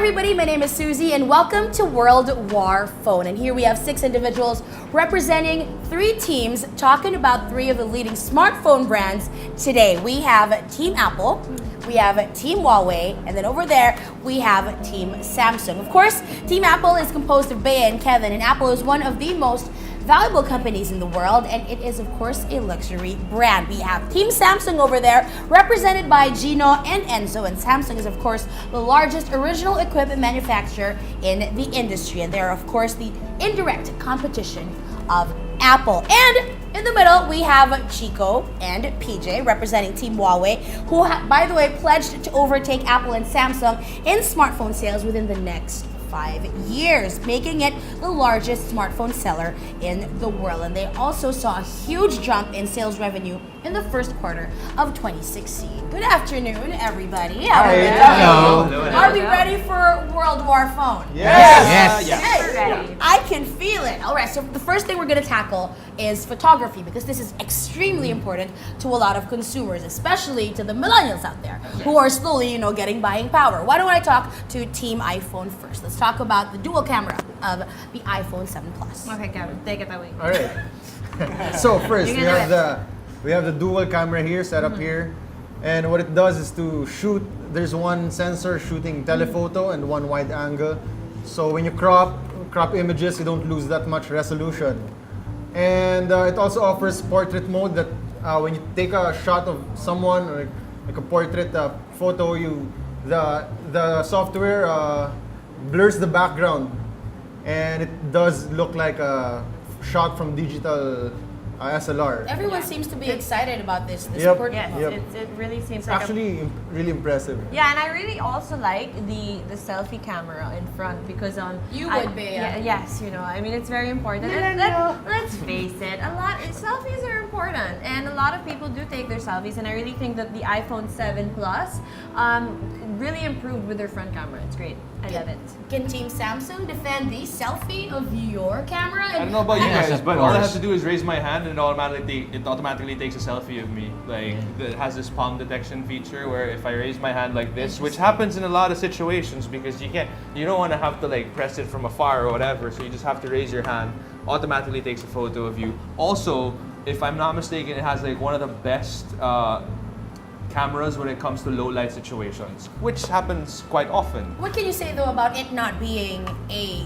everybody, my name is Susie and welcome to World War Phone. And here we have 6 individuals representing 3 teams talking about 3 of the leading smartphone brands today. We have Team Apple, we have Team Huawei, and then over there we have Team Samsung. Of course, Team Apple is composed of Bea and Kevin, and Apple is one of the most valuable companies in the world, and it is of course a luxury brand. We have Team Samsung over there represented by Gino and Enzo, and Samsung is of course the largest original equipment manufacturer in the industry, and they're of course the indirect competition of Apple. And in the middle we have Chico and PJ representing Team Huawei, who by the way pledged to overtake Apple and Samsung in smartphone sales within the next 5 years, making it the largest smartphone seller in the world. And they also saw a huge jump in sales revenue in the first quarter of 2016. Good afternoon, everybody. Hello. Are we ready for World War Phone? Yes. Hey, I can feel it. All right, so the first thing we're going to tackle is photography, because this is extremely important to a lot of consumers, especially to the millennials out there who are slowly, getting buying power. Why don't I talk to Team iPhone first? Let's talk about the dual camera of the iPhone 7 Plus. Okay, Kevin, take it away. All right. So first we have the dual camera here set up here, and what it does is to shoot. There's one sensor shooting telephoto and one wide angle. So when you crop images, you don't lose that much resolution. And it also offers portrait mode that when you take a shot of someone, or like a portrait photo, the software blurs the background, and it does look like a shot from digital SLR. Everyone seems to be excited about this Yep. portrait Yes, mode. it really seems It's like actually really impressive. Yeah, and I really also like the selfie camera in front, because You would be, yes, I mean it's very important. And let's face it, selfies are important, and a lot of people do take their selfies, and I really think that the iPhone 7 Plus really improved with their front camera. It's great. I love it. Can Team Samsung defend the selfie of your camera? I don't know about you Yes, guys, of but all I have course. to do is raise my hand and it automatically takes a selfie of me. Like it has this palm detection feature where if I raise my hand like this, which happens in a lot of situations because you don't want to have to like press it from afar or whatever, so you just have to raise your hand. Automatically takes a photo of you. Also, if I'm not mistaken, it has like one of the best cameras when it comes to low light situations, which happens quite often. What can you say though about it not being a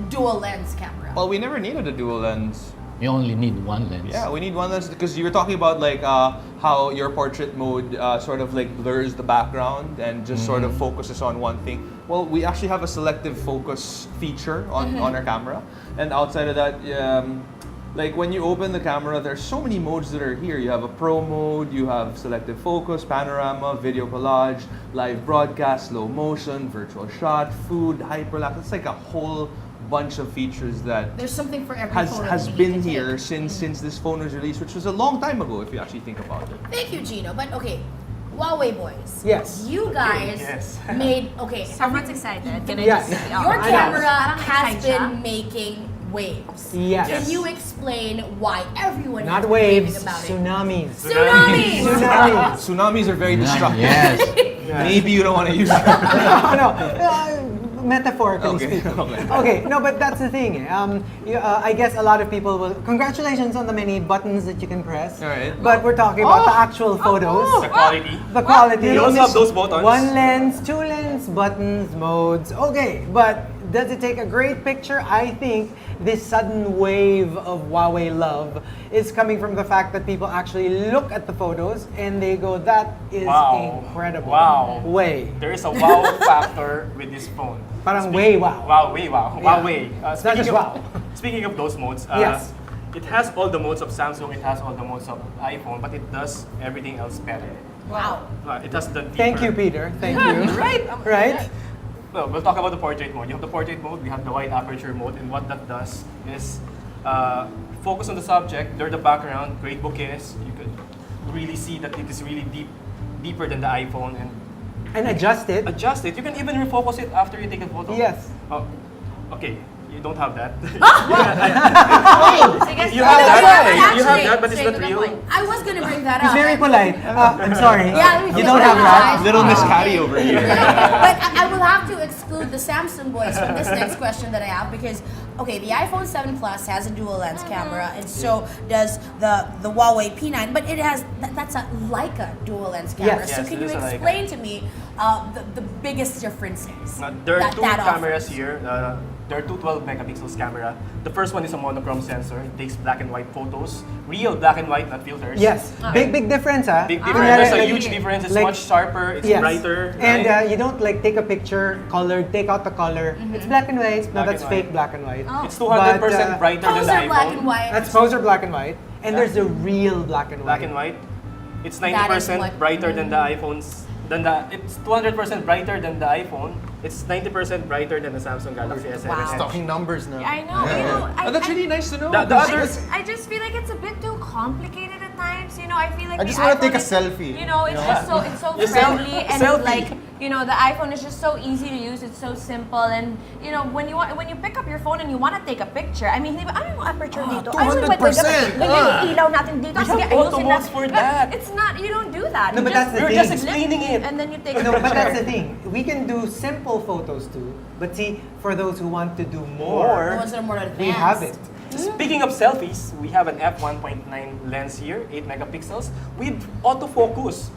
dual lens camera? Well, we never needed a dual lens. You only need one lens. Yeah, we need one lens because you were talking about like how your portrait mode sort of like blurs the background and just sort of focuses on one thing. Well, we actually have a selective focus feature on our camera, and outside of that, like when you open the camera, there's so many modes that are here. You have a pro mode, you have selective focus, panorama, video collage, live broadcast, slow motion, virtual shot, food, hyperlapse. It's like a whole bunch of features that There's something for every phone has that you been can here take. since this phone was released, which was a long time ago if you actually think about it. Thank you, Gino. But okay, Huawei boys. Yes. You guys Yes. made Someone's excited. Can I Yes. just say? your I know. camera Parang has excited been siya. making waves. Yes. Can you explain why everyone Not has been waves, raving about it? tsunamis. Tsunamis! Tsunamis. Tsunamis are very destructive. Yes. Maybe you don't want to use it. no, metaphorically Okay, speaking. okay. Okay, no, but that's the thing. I guess a lot of people will. Congratulations on the many buttons that you can press. All right. But we're talking about the actual photos. The quality. The quality. You also have those buttons. One lens, 2 lens, buttons, modes. Okay, but does it take a great picture? I think this sudden wave of Huawei love is coming from the fact that people actually look at the photos and they go, that is Wow. incredible. Wow. Way. There is a wow factor with this phone. Parang way wow. Wow, way wow. Yeah. Wow, way. It's not just wow. Speaking of those modes, Yes. it has all the modes of Samsung, it has all the modes of iPhone, but it does everything else better. Wow. It has the deeper... Thank you, Peter. Thank you. Right? Well, we'll talk about the portrait mode. You have the portrait mode, we have the wide aperture mode, and what that does is focus on the subject, blur the background, create bokehs. You could really see that it is really deeper than the iPhone, and adjust it. adjust it. You can even refocus it after you take a photo. Yes. Oh, okay. You don't have that. Hey, You have that. Actually, You have that, but it's straight not to the real. point. I was gonna bring that He's up. very polite. I'm sorry. Yeah, You don't have that. Little Miss Catty over here. But I will have to exclude the Samsung boys from this next question that I have because, okay, the iPhone 7 Plus has a dual lens camera, and so does the Huawei P9, but it has that's a Leica dual lens camera. Yes. So Yes, can it you is a Leica. explain to me the biggest differences? There are that two that cameras offers? here. There are two 12 megapixels camera. The first one is a monochrome sensor. It takes black and white photos. Real black and white, not filters. Yes. Big difference, ah. Big Kunyari, difference. There's a like- huge difference. It's like- much sharper. It's Yes. brighter. And right? you don't like take a picture, colored, take out the color. It's black and white. No, Black that's and fake white. black and white. It's 200% But, brighter than the Poser iPhone. black and white. That's poser black and white. And there's the real black and white. Black and white. It's That is 90% what- brighter than the iPhones. It's 200% brighter than the iPhone. It's 90% brighter than the Samsung Galaxy S7 Wow. Edge. Talking numbers now. I know. You know, Oh, that's really nice to know. The other, I just feel like it's a bit too complicated at times. You know, I feel like I the just wanna take a iPhone selfie. You know, it's just so You sel- friendly and selfie. like you know, the iPhone is just so easy to use. It's so simple, and you know, when you pick up your phone and you want to take a picture, I mean, ano yung aperture dito? Ay, wait, wait, wait, 200%. ganyan yung ilaw natin dito. We Sige, have auto ayusin modes natin. for But that. It's not. You don't do that. No, You but that's the We're thing. just explaining it. And then you take a No, picture. but that's the thing. We can do simple photos too. But see, for those who want to do more, The ones that are more advanced. we have it. Speaking of selfies, we have an f1.9 lens here, 8 megapixels, with autofocus.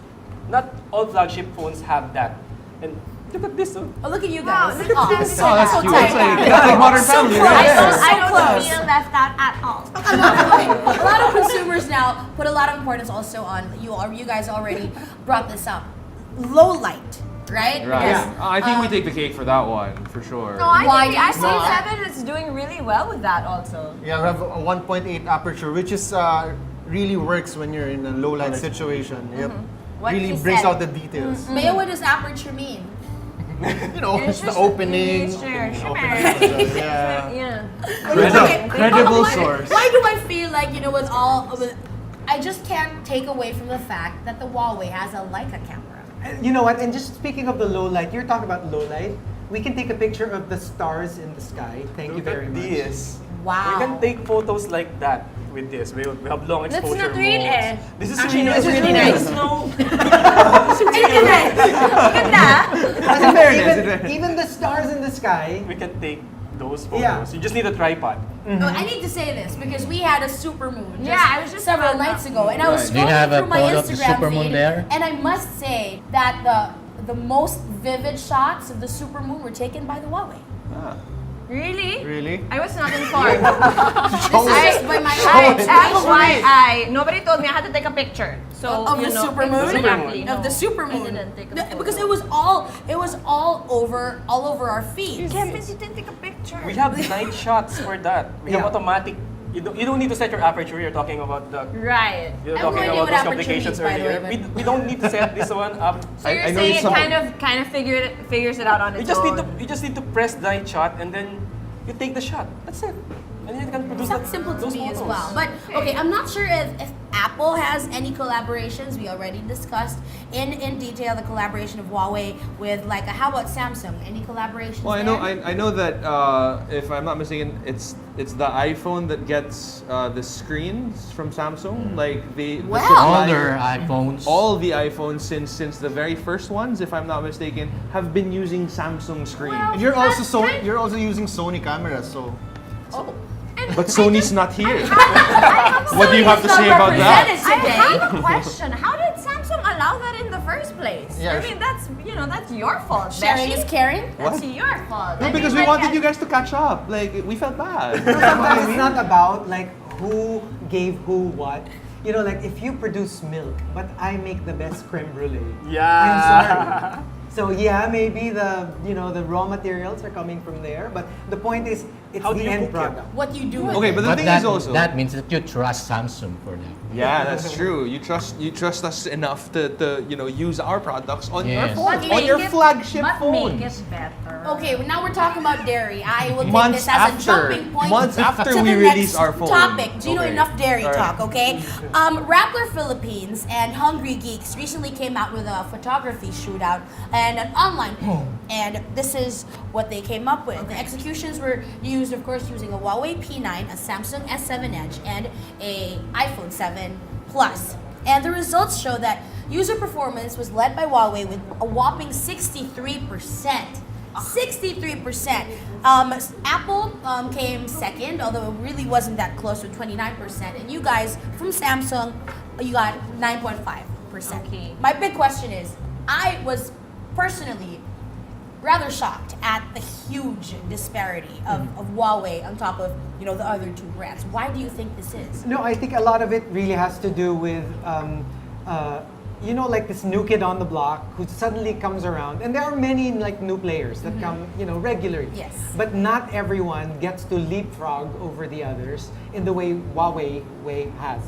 Not all flagship phones have that. And look at this. Oh. Oh, look at you Wow, guys. look at this. So, Oh, that's so cute. tight. That's like Modern Family, close. right? I don't close. feel left out at all. A lot of consumers now put a lot of importance also on you guys already brought this up. Low light, right? Right. Because, I think we take the cake for that one, for sure. No, I Why think do you the iPhone say 7 is doing really well with that also. Yeah, we have a 1.8 aperture, which is really works when you're in a low light situation. Yep. What really he brings said. out the details. Maya, what does aperture mean? You know, it's the opening. Sure, sure. Yeah. Yeah. Credible why, source. Why do I feel like, you know, I just can't take away from the fact that the Huawei has a Leica camera. You know what? And just speaking of the low light, you're talking about low light. We can take a picture of the stars in the sky. Thank you Look very at much. this. Wow. We can take photos like that with this. We have long That's exposure not real, modes. eh. This is Actually, real. no, it's really This nice. is no. Ganda. But In fairness, even the stars in the sky. We can take those photos. Yeah. You just need a tripod. Oh, I need to say this because we had a super moon Yeah, I was just several about nights that. ago, and I was Right. Do you scrolling have a through my photo of the Instagram super moon feed, there? and I must say that the most vivid shots of the super moon were taken by the Huawei. Really? Really? I was not informed. This is just by my Nobody told me I had to take a picture. So of you the know, super moon, exactly, of the no. super I moon. didn't take a No, photo. because it was all over our feeds. Kevin, you didn't take a picture. We have night shots for that. We have Yeah. automatic. You don't need to set your aperture. You're talking about the. Right. You're I have no talking idea about what those aperture complications means, by the way, earlier. but- We don't need to set this one up. So you're I know saying it's it some- kind of figures it out on You its just own. need to press the night shot and then you take the shot. That's it. And then you can produce Sounds simple to those me as photos. well. But okay, I'm not sure if Apple has any collaborations. We already discussed in detail the collaboration of Huawei with Leica. How about Samsung? Any collaborations? Well, there? I know that if I'm not mistaken, it's the iPhone that gets the screens from Samsung. Like they Wow. All supply- their iPhones. all the iPhones since the very first ones, if I'm not mistaken, have been using Samsung screens. And you're also using Sony cameras, so Oh. But Sony's not here. What What do you have to say about that? Represented I today. have a question. How did Samsung allow that in the first place? Yeah. I mean, that's your fault. Sharing Beshi. is caring. That's your fault. No, I because mean, we like, wanted you guys to catch up. Like we felt bad. Sometimes it's not about like who gave who what. You know, like if you produce milk, but I make the best creme brulee. Yeah. I'm sorry. So yeah, maybe the raw materials are coming from there, but the point is it's How do the you end cook it? product. What you do with Okay, it. but the But thing that, is also that means that you trust Samsung for that. yeah, that's true. You trust us enough to use our products on your Yes. phone, But on your make it- flagship but phone. make it better. Okay, well, now we're talking about dairy. I will take Months this as after. a jumping point Months after to we the release next our phone. topic. Do you know Okay. enough dairy All right. talk, okay? Rappler Philippines and Hungry Geeks recently came out with a photography shootout and an online poll. And this is what they came up with. The executions were used, of course, using a Huawei P9, a Samsung S7 Edge, and a iPhone 7 Plus. And the results show that user performance was led by Huawei with a whopping 63%. 63%. Apple came second, although it really wasn't that close with 29%. And you guys from Samsung, you got 9.5%. Okay. My big question is, I was personally rather shocked at the huge disparity of Huawei on top of the other two brands. Why do you think this is? No, I think a lot of it really has to do with, like this new kid on the block who suddenly comes around. And there are many like new players that come, regularly. Yes. But not everyone gets to leapfrog over the others in the way Huawei has.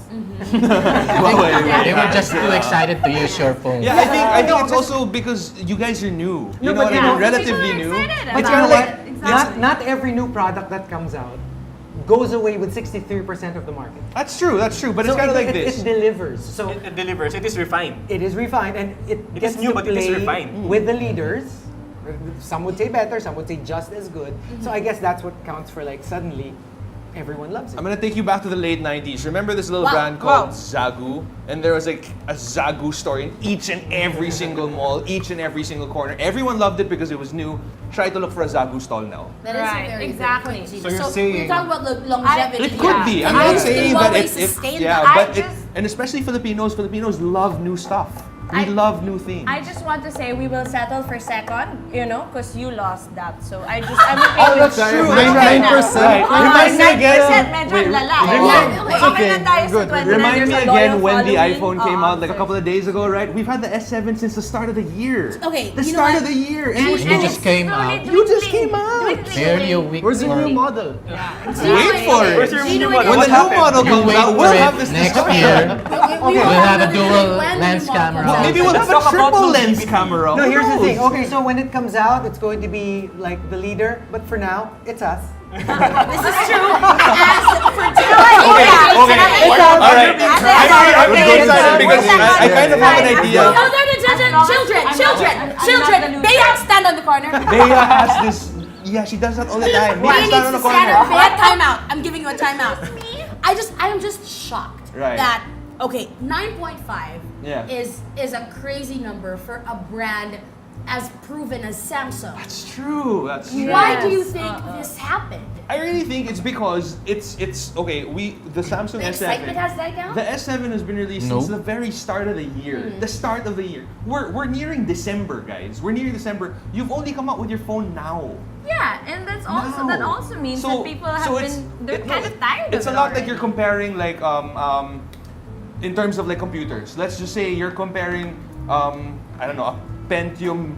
They were just too excited to use your phone. Yeah, I think No, it's also because you guys are new. No, You know but what you I know- mean? Relatively People new. are excited But about you know it. what? Exactly. Not every new product that comes out goes away with 63% of the market. That's true, but it's So kind of it- like it- this. It delivers. So It delivers. It is refined. it is refined and it It gets is new, to but it is play refined. with the leaders. Some would say better, some would say just as good. So I guess that's what counts for like suddenly everyone loves it. I'm gonna take you back to the late 90s. Remember this little Wow. brand called Zagu? And there was like a Zagu store in each and every single mall, each and every single corner. Everyone loved it because it was new. Try to look for a Zagu stall now. That is Right, a very exactly. good point, So you're Gina. saying- we're talking about longevity. It could be. I'm How not did saying that Huawei it, sustain yeah, that? but I just- and especially Filipinos love new stuff. We love new things. I just want to say we will settle for second, because you lost that. So I'm okay Oh, with that's true. Okay That's na. 9%. Right. Oh, Remind me 9% again. medyo Wait, lala. remind- Okay, okay na tayo sa Good. 20. Remind There's me a again loyal when the following. iPhone came out like a so- couple of days ago, right? We've had the S7 since the start of the year. Okay, The you know start what? of the year. And- we're and You still- just came slowly out. You just dwindling, came out. dwindling Barely a away. week. Where's your or- new model? Wait for it. Where's your Gino, new model? When What the new happened? model You comes wait out, for we'll it have this next discussion. year. We We'll will have a really dual when the lens model camera. comes out. Maybe we'll have Let's a talk about triple new lens TV. camera. No, Who here's the knows? thing. Okay, so when it comes out, it's going to be like the leader, but for now, it's us. This is true. As for Okay. All right. I'm so excited because I kind of have an idea. No, children. Bea, stand on the corner. Bea has this. Yeah, she does that all the time. Bea Bea, needs stand on to the stand up. corner. Bea, timeout. I'm giving you a timeout. I am just shocked Right. that 9.5 Yeah. is a crazy number for a brand as proven as Samsung. That's true. That's true. Why do you think this happened? I really think it's because it's okay. The Samsung The excitement S7. has died down? The S7 has been released No. since the very start of the year. The start of the year. We're nearing December, guys. We're nearing December. You've only come out with your phone now. Yeah, and that also means that people have they're kind of tired It's of a it lot like already. you're comparing in terms of like computers. Let's just say you're comparing I don't know, a Pentium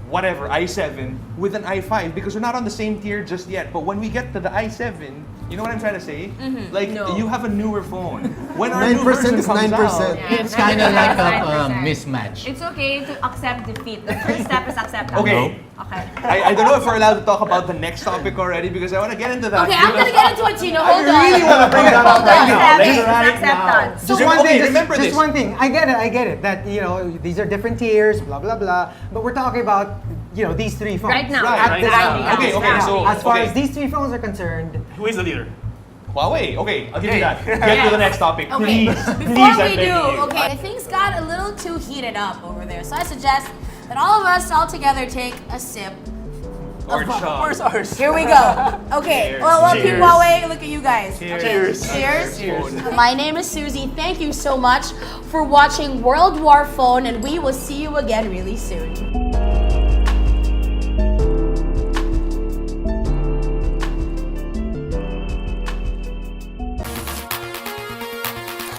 whatever i7 with an i5 because we're not on the same tier just yet. But when we get to the i7, you know what I'm trying to say? Like No. you have a newer phone. When our 9% new version is comes 9%. out, Yeah, It's kind of like a 9%. mismatch. It's okay to accept defeat. The first step is accept that. Okay. Okay. I don't know if we're allowed to talk about the next topic already because I want to get into that. Okay, I'm gonna get into it, Gino. Hold I really on. want to bring that up right now. Accept Like, it. right Acceptance. now. Just Okay, one thing, remember just this. one thing. I get it. That these are different tiers, blah blah blah. But we're talking about these three phones Right now. Right, At this right time. now. Okay, okay, so As far okay. as these three phones are concerned, Who is the leader? Huawei. Okay, I'll give you Okay. that. Get to the next topic, Okay, please. before Please, I'm we begging do, you. okay, things got a little too heated up over there. So I suggest that all of us all together take a sip. Or of- chug. Where's ours? Here we go. Okay, Cheers. well, Team Cheers. Huawei, look at you guys. Cheers. Cheers. Cheers. My name is Susie. Thank you so much for watching World War Phone, and we will see you again really soon.